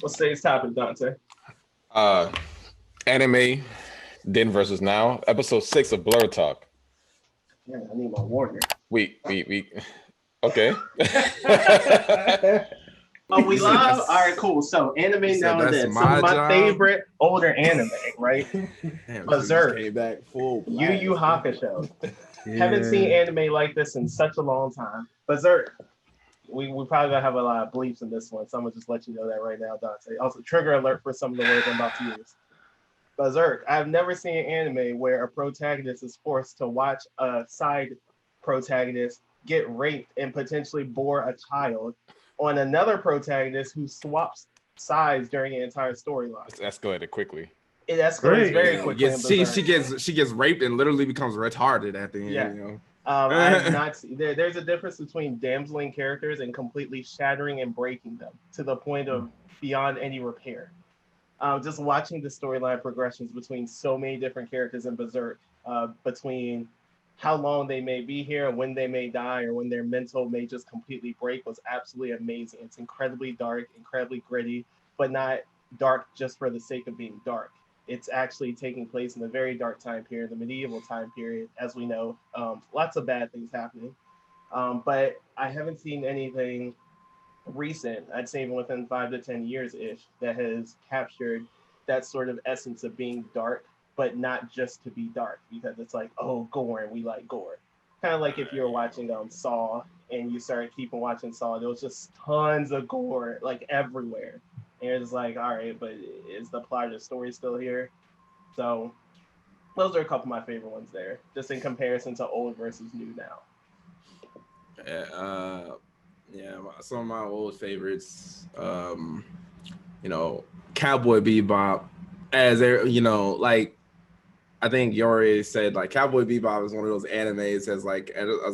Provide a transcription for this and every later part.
What's today's topic, Dante? Uh, Anime, then versus now, episode 6 of Blerd.Talk. Yeah, I need my warrior. We. Okay. Oh, we You said live? All right, that's cool. So, anime you said now and that's then. Some of my my job. favorite older anime, right? Damn, dude just Berserk, came back full Yu blast. Yu Hakusho. Haven't seen Yeah. anime like this in such a long time. Berserk. We probably gonna have a lot of bleeps in this one, so I'm gonna just let you know that right now, Dante. Also, trigger alert for some of the words I'm about to use. Berserk. I've never seen an anime where a protagonist is forced to watch a side protagonist get raped and potentially bore a child on another protagonist who swaps sides during the entire storyline. It's escalated quickly. It escalates Great. very Yeah, quickly in she Berserk. gets raped and literally becomes retarded at the end. Yeah. You know. I have not seen there's a difference between damseling characters and completely shattering and breaking them to the point of beyond any repair. Just watching the storyline progressions between so many different characters in Berserk, between how long they may be here, when they may die, or when their mental may just completely break was absolutely amazing. It's incredibly dark, incredibly gritty, but not dark just for the sake of being dark. It's actually taking place in a very dark time period, the medieval time period, as we know. Lots of bad things happening. But I haven't seen anything recent, I'd say even within 5 to 10 years ish, that has captured that sort of essence of being dark, but not just to be dark, because it's like, oh, gore, and we like gore. Kind of like if you were watching Saw and you started keeping watching Saw, there was just tons of gore like everywhere. And you're just like, all right, but is the plot of the story still here? So those are a couple of my favorite ones there, just in comparison to old versus new now. Uh, yeah, some of my old favorites. You know, Cowboy Bebop. Like I think Yori said, like Cowboy Bebop is one of those animes as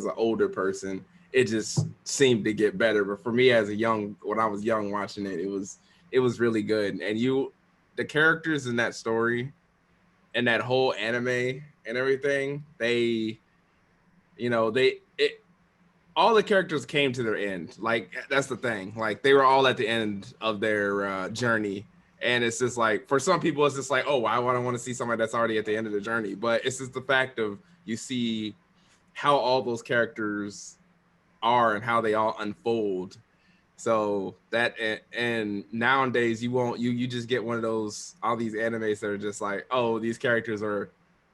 an older person, it just seemed to get better. But for me when I was young watching it, it was really good. And the characters in that story and that whole anime and everything, all the characters came to their end. Like that's the thing. Like they were all at the end of their journey, and it's just like for some people, it's just like, oh, why would I want to see somebody that's already at the end of the journey? But it's just the fact of you see how all those characters are and how they all unfold. So that and nowadays you just get one of those all these animes that are just like, oh, these characters are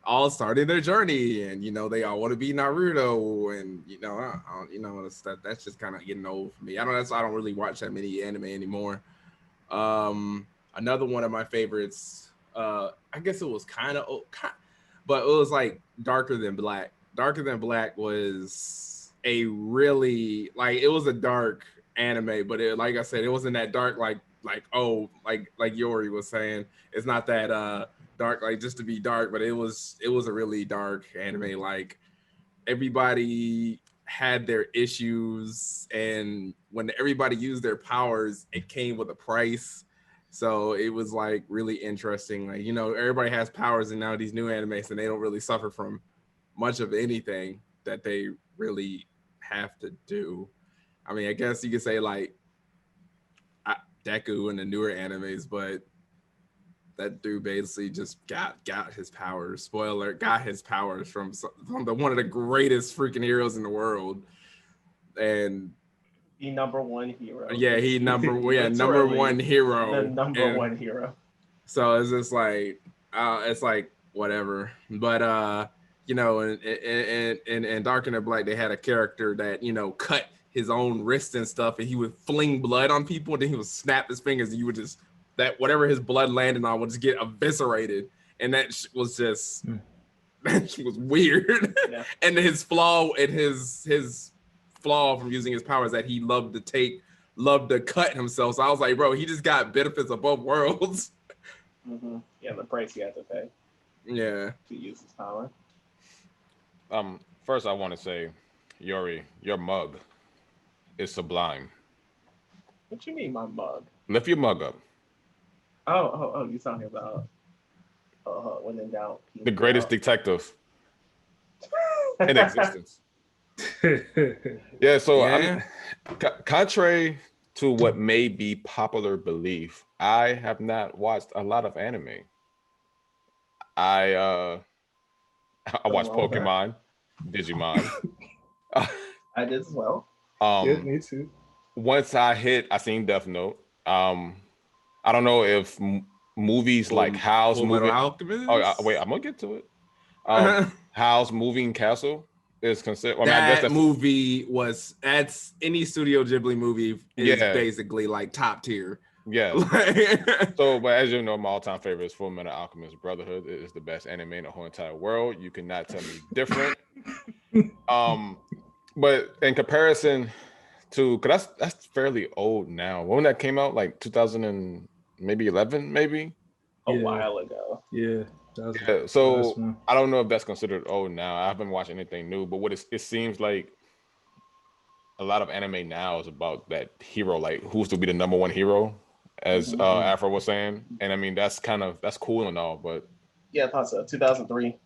all starting their journey, and they all want to be Naruto, and that's just kind of getting old for me. I don't really watch that many anime anymore. Another one of my favorites, I guess it was kind of old, but it was like Darker Than Black. Darker Than Black was a really it was a dark anime, but like I said, it wasn't that dark like Yori was saying. It's not that dark like just to be dark, but it was a really dark anime. Like everybody had their issues, and when everybody used their powers, it came with a price. So it was like really interesting. Like, everybody has powers and now these new animes, and they don't really suffer from much of anything that they really have to do. I mean, I guess you could say like Deku in the newer animes, but that dude basically just got his powers. Spoiler, got his powers from one of the greatest freaking heroes in the world. And The number one hero. yeah, number one hero. The number one hero. So it's just like it's like whatever. But in Dark and Black, they had a character that cut his own wrist and stuff, and he would fling blood on people, and then he would snap his fingers, and you would just that whatever his blood landed on would just get eviscerated, and that was just that was weird. Yeah. And his flaw from using his powers that he loved to cut himself. So I was like, bro, he just got benefits of both worlds. Mm-hmm. Yeah, the price he had to pay. Yeah, to use his power. First I want to say, Yori, your mug is sublime. What you mean, my mug? Lift your mug up. Oh! You talking about when in doubt? The greatest detective in existence. Yeah. So, contrary to what may be popular belief, I have not watched a lot of anime. I I watched wrong with that. Pokemon, Digimon. I did as well. Yeah, um me too. Once I seen Death Note. I don't know if movies like Howl's Full Metal Moving. Oh, Alchemist. wait, I'm gonna get to it. Howl's Moving Castle is considered. I mean, I guess That that's movie that's any Studio Ghibli movie is Yeah. basically like top tier. yeah. Like- So, but as you know, my all-time favorite is Full Metal Alchemist Brotherhood. It is the best anime in the whole entire world. You cannot tell me different. But in comparison to, cause that's fairly old now. When that came out, like 2000 and maybe 11, maybe. A Yeah. while ago. Yeah, that was Yeah. the last So one. I don't know if that's considered old now. I haven't watched anything new, but it seems like a lot of anime now is about that hero, like who's to be the number one hero, as Afro was saying. And I mean that's cool and all, but Yeah, I thought so. 2003. I was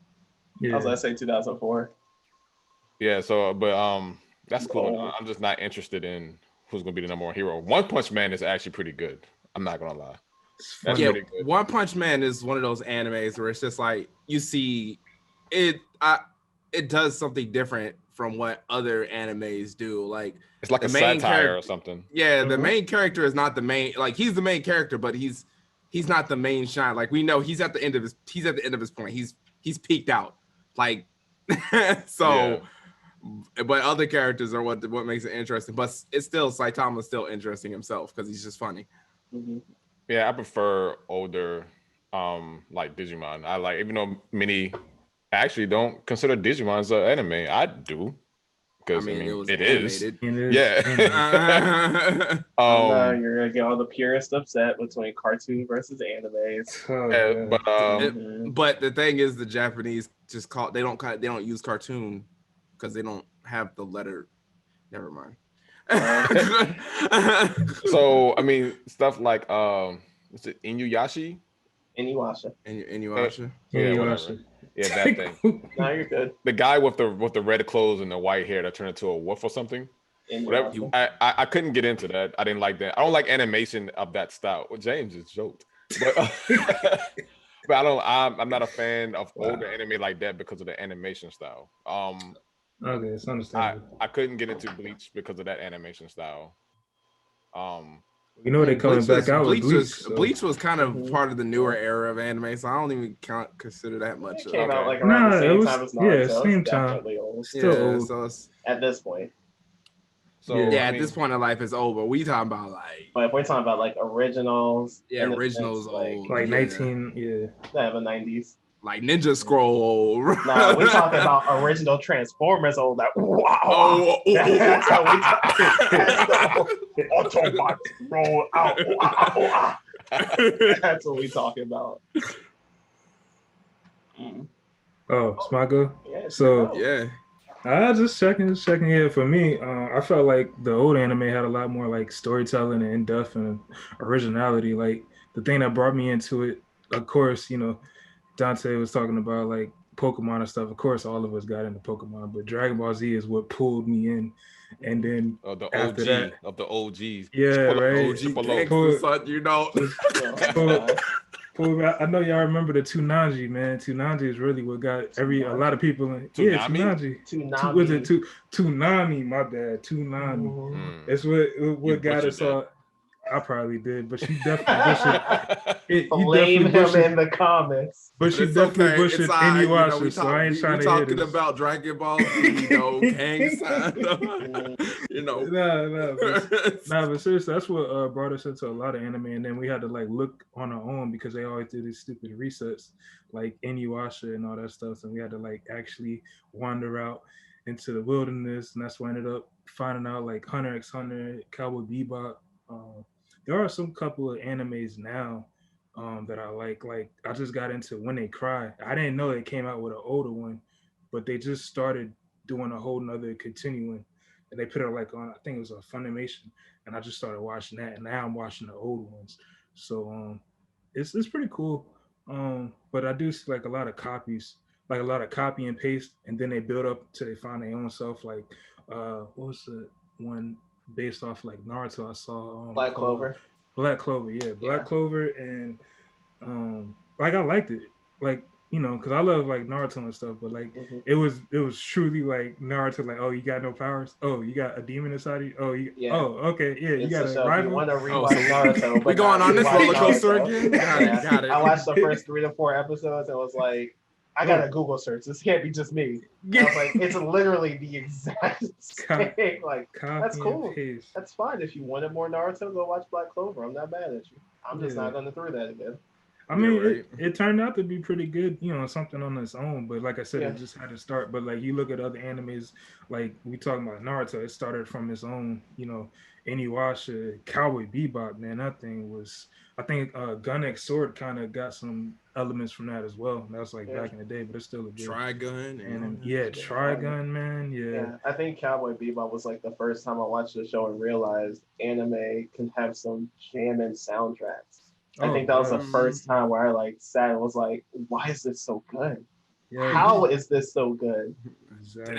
Yeah, gonna say 2004. yeah. So, but that's cool. And Cool. all. I'm just not interested in who's gonna be the number one hero. One Punch Man is actually pretty good. I'm not gonna lie. it's That's funny. yeah, pretty good. One Punch Man is one of those animes where it's just like you see it. It does something different from what other animes do. Like It's like the a main satire character- or something. yeah, the Mhm. main character is not the main. Like he's the main character, but he's not the main shine. Like we know he's at the end of his point. He's peaked out. Like so. But other characters are what makes it interesting. But it's still Saitama's still interesting himself because he's just funny. Mhm. Yeah, I prefer older, like Digimon. I like, even though many actually don't consider Digimon as an anime. I do, because I mean, it was it is. animated. It is Yeah. animated. Oh, no, you're gonna get all the purists upset between cartoon versus animes. Oh, Yeah, God. but Mhm. But the thing is, the Japanese just they don't use cartoon because they don't have the letter. Never mind. so I mean, stuff like is it Inuyasha? Inuyasha. and you watch it. Yeah, you whatever. watch it. Yeah, that thing. No, you're good. The guy with the red clothes and the white hair that turned into a wolf or something. Whatever. Inuyasha. I couldn't get into that. I didn't like that. I don't like animation of that style. Well, James just joked, but but I'm not a fan of older anime like that because of the animation style. Okay, it's understandable. I couldn't get into Bleach because of that animation style. You know they coming back out with Bleach. Bleach was kind of Mhm. part of the newer era of anime, so I don't even consider that much. It came out like Okay. around Nah, the it same was- time as yeah, Naruto. So same it's time. definitely old Still yeah, old. so it's, at this point. So Yeah, I at mean, this point in life, it's over. We talking about like But if we're talking about like originals, Yeah, in the originals sense, like, old. like Yeah. 19, yeah. the 90s. like Ninja Scroll. No, we're talking about original Transformers old. Like, wow. Oh, That's how we talk. Autobots roll out. That's what we talking about. Oh, it's my go. Yeah, So- yeah. I just checking. Yeah, for me, I felt like the old anime had a lot more like storytelling and in-depth and originality. Like the thing that brought me into it, of course, Dante was talking about like Pokemon and stuff. Of course, all of us got into Pokemon, but Dragon Ball Z is what pulled me in. And then the after OG that- of the OGs. Yeah, right. Triple O. Gangsta, son, you know. I know y'all remember the Toonami, man. Toonami is really what got a lot of people in. Yeah, Toonami? Toonami. Was it Toonami? My bad. Toonami. Mm. It's You what got butchered us all. I probably did, but you definitely butchered. Blame him in the comments. But you It's definitely okay. butchered It's all right. Inuyasha, so I ain't trying to hear talking this. about Dragon Ball Z, Gangsta. Nah, but seriously, that's what brought us into a lot of anime, and then we had to like look on our own because they always do these stupid resets, like Inuyasha and all that stuff, and we had to like actually wander out into the wilderness, and that's why I ended up finding out like Hunter x Hunter, Cowboy Bebop. There are some couple of animes now that I like. Like I just got into When They Cry. I didn't know they came out with an older one, but they just started doing a whole nother continuing, and they put it like on, I think it was a Funimation, and I just started watching that, and now I'm watching the old ones. So it's pretty cool. But I do see like a lot of copies, like a lot of copy and paste, and then they build up till they find their own self. Like what was the one based off like Naruto I saw? Black Clover. Black Clover, yeah, Black Clover, and like I liked it, like because I love like Naruto and stuff, but like it was truly like Naruto, like, oh, you got no powers, oh, you got a demon inside of you, oh, oh, okay, yeah, you got a rival. You want to rewatch Naruto, we going on this roller coaster again? Got it. I watched the first 3 to 4 episodes and was like, I got a Google search. This can't be just me. I was like, it's literally the exact same. Like, that's cool. That's fine. If you wanted more Naruto, go watch Black Clover. I'm not mad at you. I'm just not going to throw that again. I mean, it turned out to be pretty good, something on its own. But like I said, it just had to start. But like you look at other animes, like we talking about Naruto, it started from its own, Inuyasha, Cowboy Bebop. Man, that thing was. I think Gun X Sword kind of got some elements from that as well. That was like back in the day, but it's still a good Trigun. And Trigun, man. Yeah. I think Cowboy Bebop was like the first time I watched the show and realized anime can have some jamming soundtracks. I think that was the first time where I like sat and was like, why is this so good? Yeah, how is this so good? Exactly.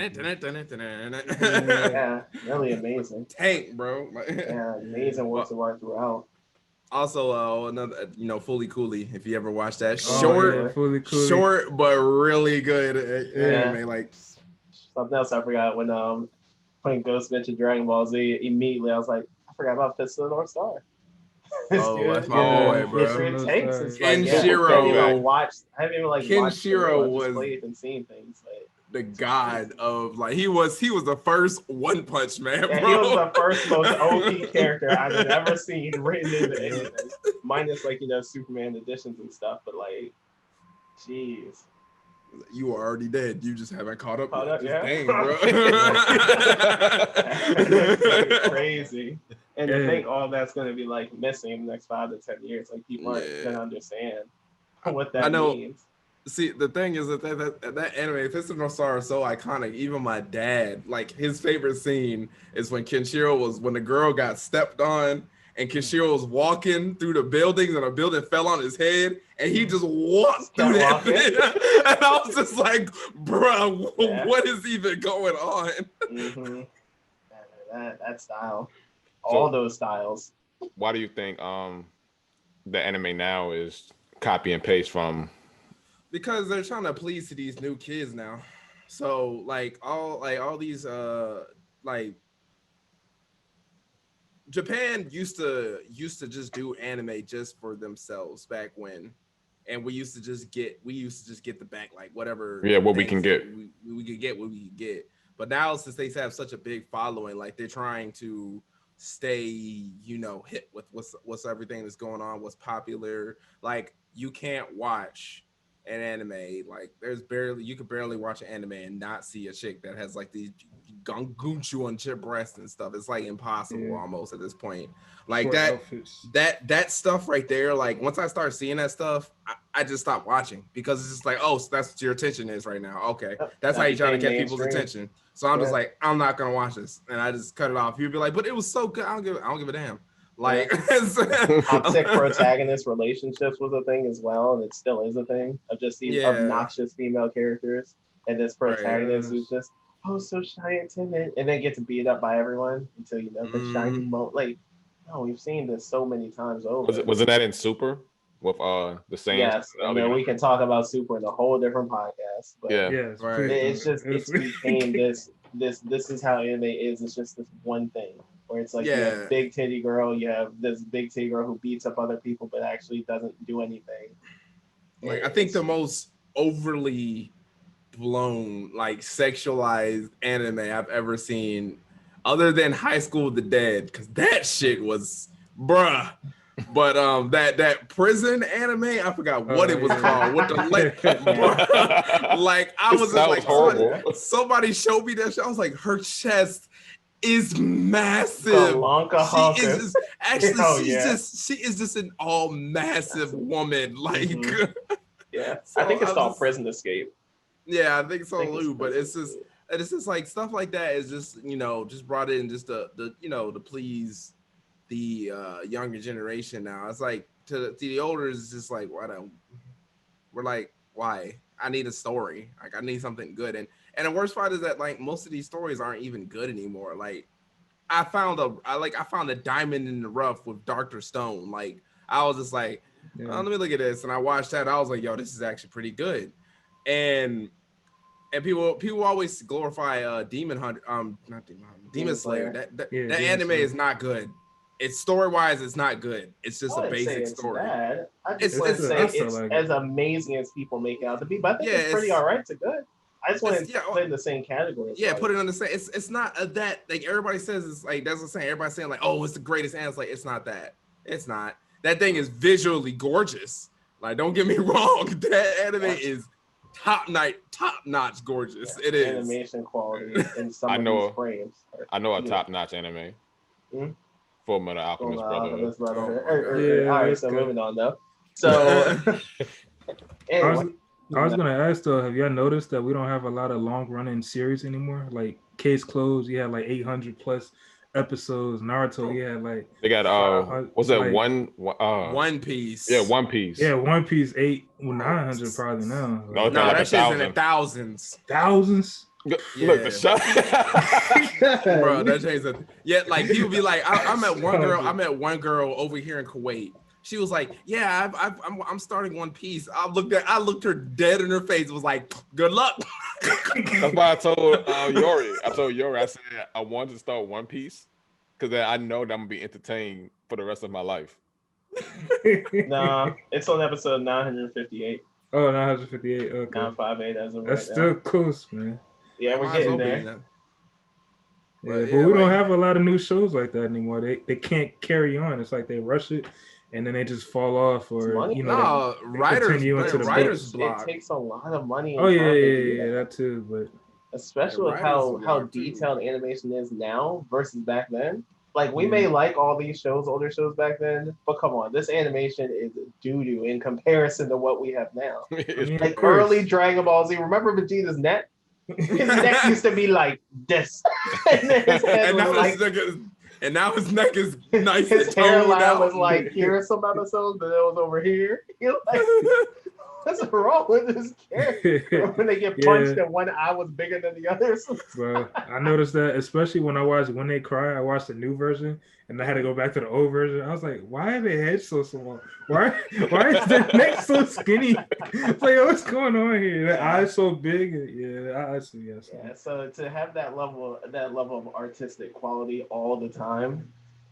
Yeah, really amazing. Tank, bro. Yeah, amazing works of art throughout. Also, another, Fully Cooley, if you ever watched that. Short, but really good anime. Like something else I forgot when Ghost mentioned Dragon Ball Z, immediately I was like, I forgot about Fist of the North Star. That's my boy, bro. Kenshiro. I haven't even like Kenshiro was played and seen things. Like, the god of like he was the first One Punch Man. Yeah, bro. He was the first most OP character I've ever seen written into anything, minus like Superman editions and stuff. But like, jeez. You are already dead. You just haven't caught up yet. Yeah. Dang, bro. That's crazy. And to think all that's going to be like missing in the next 5 to 10 years, like people aren't going to understand what that means. See, the thing is that anime, Fist of North Star, is so iconic. Even my dad, like his favorite scene is when when the girl got stepped on. And Kenshiro was walking through the buildings and a building fell on his head and he just walked through that thing. And I was just like, bro, what is even going on? Mm-hmm. That style. All those styles. Why do you think the anime now is copy and paste from? Because they're trying to please to these new kids now. So all these Japan used to just do anime just for themselves back when, and we used to just get the back, like whatever. Yeah, what we can get. We could get what we could get. But now since they have such a big following, like they're trying to stay, hit with what's everything that's going on, what's popular. Like you can't watch an anime, like you could barely watch an anime and not see a chick that has like these gunchu on chip breasts and stuff. It's like impossible almost at this point. Like that stuff right there. Like once I start seeing that stuff, I just stop watching because it's just like, oh, so that's what your attention is right now. Okay, that's how you trying to get people's attention. So I'm just like, I'm not gonna watch this, and I just cut it off. You'd be like, but it was so good. I don't give a damn. Like toxic protagonist relationships was a thing as well, and it still is a thing of just these obnoxious female characters, and this protagonist who's just so shy and timid, and then gets beat up by everyone until the shiny moment. Like, no, we've seen this so many times over. Was it that in Super with the same? Yes, and then we can talk about Super in a whole different podcast. But it's became this is how anime is. It's just this one thing. Where it's like you have big titty girl, you have this big titty girl who beats up other people but actually doesn't do anything. Like I think the most overly blown, like sexualized anime I've ever seen, other than High School of the Dead, because that shit was bruh. But that prison anime, I forgot what it was called. What the like I was just like horrible. Somebody showed me that shit. I was like, her chest is massive. She is just an all massive woman. Like I think it's called Prison Escape. Yeah, I think so, but it's just like stuff like that is just just brought in just to please the younger generation now. It's like to the older, it's just like why? I need a story. Like I need something good. And the worst part is that like most of these stories aren't even good anymore. Like I found a diamond in the rough with Dr. Stone. Like I was just like, let me look at this, and I watched that. I was like, yo, this is actually pretty good. And people always glorify Demon Hunter, not Demon Hunter, Demon Slayer. That anime Slayer is not good. It's story-wise, it's not good. It's just a basic story. Bad. I just want to say it's like as amazing as people make it out to be, but I think it's pretty alright to good. I just want to put it in the same category. Yeah, put it in the same. It's not that like everybody says. It's like that's what I'm saying. Everybody's saying like, oh, it's the greatest anime. It's like it's not that. It's not. That thing is visually gorgeous. Like, don't get me wrong. That anime is top notch gorgeous. It is animation quality in some of these frames. I know a top notch anime. Full Metal Alchemist Brotherhood. All right, so moving on though. So anyway. I was gonna ask though, have y'all noticed that we don't have a lot of long running series anymore? Like Case Closed, you had like 800 plus episodes. Naruto, you had like they got what's that like, One Piece? Yeah, One Piece. Yeah, One Piece 900 probably now. No, that shit's in the thousands. Thousands. Look, the shot, bro. That changes. Yeah, like people be like, I met one girl over here in Kuwait. She was like, "Yeah, I'm starting One Piece." I looked her dead in her face. Was like, "Good luck." That's why I told Yori. I said I wanted to start One Piece because I know that I'm gonna be entertained for the rest of my life. Nah, it's on episode 958. Oh, 958. Okay. 958 as of That's still close, man. Yeah, we're getting there. Yeah, but we don't have a lot of new shows like that anymore. They can't carry on. It's like they rush it. And then they just fall off, or they writer's block. It takes a lot of money. Oh yeah, that too. But especially with how detailed animation is now versus back then. Like we may like all these shows, older shows back then, but come on, this animation is doo-doo in comparison to what we have now. Like early Dragon Ball Z. Remember Vegeta's neck? His neck used to be like this, and then his head was like. And now his neck is nice. His hairline was like here some episodes, but it was over here. You're like, what's wrong with this character? When they get punched and one eye was bigger than the others. Bro, I noticed that, especially when I watched When They Cry. I watched the new version, and I had to go back to the old version. I was like, why are their heads so small? Why is their neck so skinny? It's like, what's going on here? The eyes so big. Yeah, so to have that level of artistic quality all the time,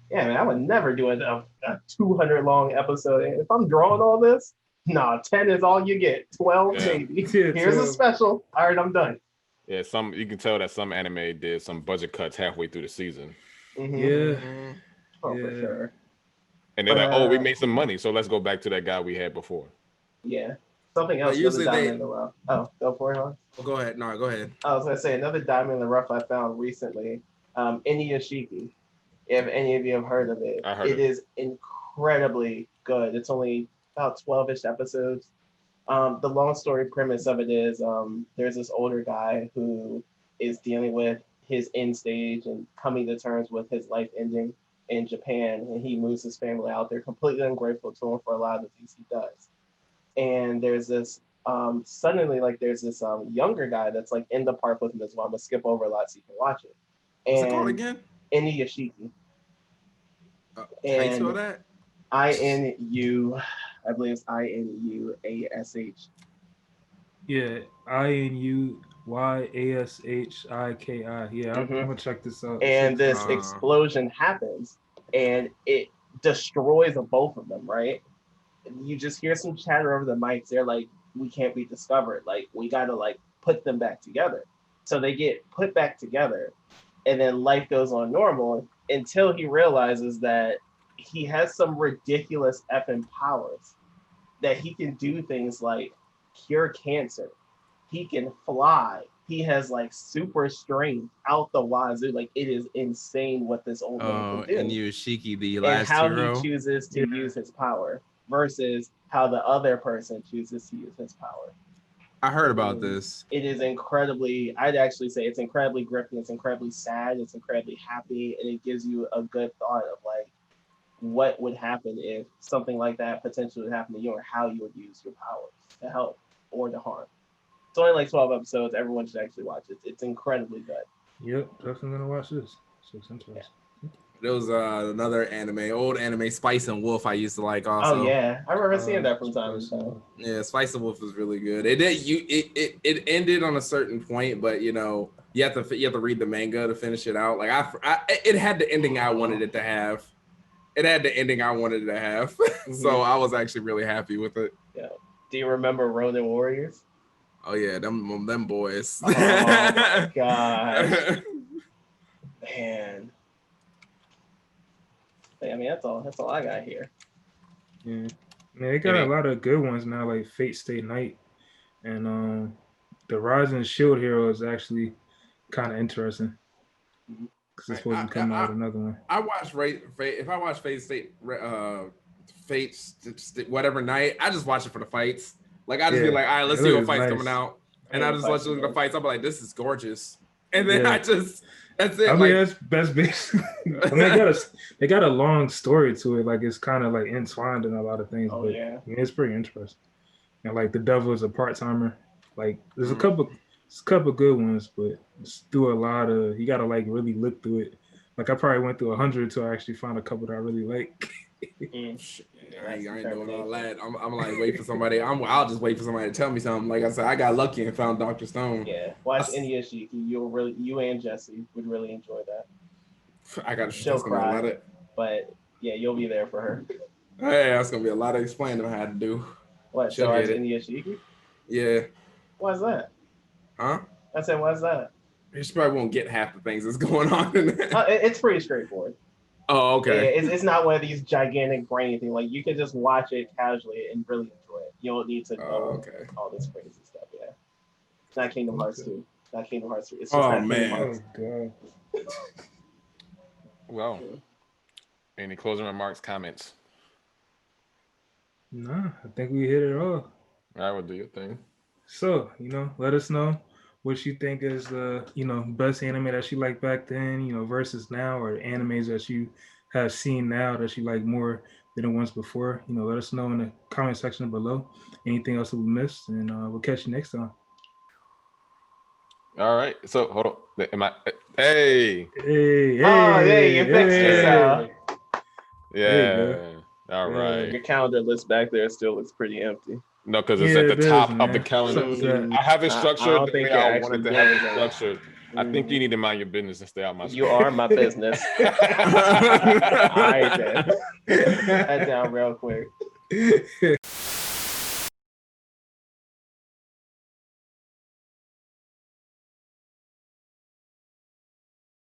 yeah, man, I would never do a 200 long episode. If I'm drawing all this, 10 is all you get. 12 maybe. Here's a special. All right, I'm done. Yeah, you can tell that some anime did some budget cuts halfway through the season. Mm-hmm. For sure. And they're like, we made some money, so let's go back to that guy we had before. Yeah. Something else. Usually diamond in the rough. Oh, go for it, huh? Well, go ahead. No, go ahead. I was gonna say another diamond in the rough I found recently. Inuyashiki. If any of you have heard of it, it is incredibly good. It's only about 12-ish episodes. The long story premise of it is there's this older guy who is dealing with his end stage and coming to terms with his life ending in Japan, and he moves his family out. They're completely ungrateful to him for a lot of the things he does. And there's this suddenly there's this younger guy that's like in the park with him as well. I'm gonna skip over a lot so you can watch it. What's it called again? Inuyashiki. Can you spell that? INU, I believe it's INUASH. Yeah, INUYASHIKI. Yeah, I'm gonna check this out. And this explosion happens, and it destroys both of them. Right? You just hear some chatter over the mics. They're like, "We can't be discovered. Like, we gotta put them back together." So they get put back together, and then life goes on normal until he realizes that he has some ridiculous effing powers, that he can do things like cure cancer. He can fly. He has super strength out the wazoo. It is insane what this old man can do. And Yushiki, the last hero. And how he chooses to use his power versus how the other person chooses to use his power. I heard about this. It is I'd actually say it's incredibly gripping. It's incredibly sad. It's incredibly happy. And it gives you a good thought of what would happen if something like that potentially would happen to you, or how you would use your powers to help or to harm. It's only 12 episodes. Everyone should actually watch it. It's incredibly good. Yep, definitely gonna watch this. So it's interesting. There was another old anime, Spice and Wolf. I used to like also. Oh yeah, I remember seeing that from time to time. Yeah, Spice and Wolf was really good. It ended on a certain point, but you know you have to read the manga to finish it out. Like it had the ending I wanted it to have. It had the ending I wanted it to have. So I was actually really happy with it. Yeah. Do you remember Ronin Warriors? Oh yeah, them boys. Oh my gosh, man. I mean, that's all I got here. Yeah, man, they got a lot of good ones now, like Fate Stay Night, and the Rising Shield Hero is actually kind of interesting because it's supposed to come out another one. I watch if I watch Fate State, whatever night, I just watch it for the fights. Like I just be like, all right, let's see what fights coming out, and I just watch the fights. I'm like, this is gorgeous, and then that's it. I mean, that's basically. I mean, they got a long story to it. Like it's kind of like entwined in a lot of things. But I mean, it's pretty interesting. And like the devil is a part timer. Like there's a couple good ones, but it's through a lot of. You gotta like really look through it. Like I probably went through 100 to actually find a couple that I really like. I ain't doing all that. I'm like wait for somebody. I'll just wait for somebody to tell me something. Like I said, I got lucky and found Dr. Stone. Yeah, watch Inuyashiki. You and Jesse would really enjoy that. I got to show somebody about it. But yeah, you'll be there for her. Hey, that's gonna be a lot of explaining I had to do. What? She'll watch Inuyashiki? Yeah. Why's that? Huh? I said, why's that? She probably won't get half the things that's going on in there. It's pretty straightforward. Oh, okay. Yeah, it's not one of these gigantic brain things. Like you can just watch it casually and really enjoy it. You don't need to know all this crazy stuff. Yeah, it's not Kingdom Hearts 2. Not Kingdom Hearts 3. It's just not Kingdom Hearts. God. Well, any closing remarks, comments? Nah, I think we hit it all. All right, we'll do your thing. So, let us know what you think is the, best anime that you like back then, versus now, or animes that you have seen now that you like more than the ones before. Let us know in the comment section below. Anything else that we missed, and we'll catch you next time. All right. So hold on. Hey. You fixed yourself. Yeah. All right. Your calendar list back there still looks pretty empty. No, because it's at the top of the calendar. I have it structured. I don't think I wanted to have it structured. I think you need to mind your business and stay out my screen. You are my business. All right, then. That down real quick.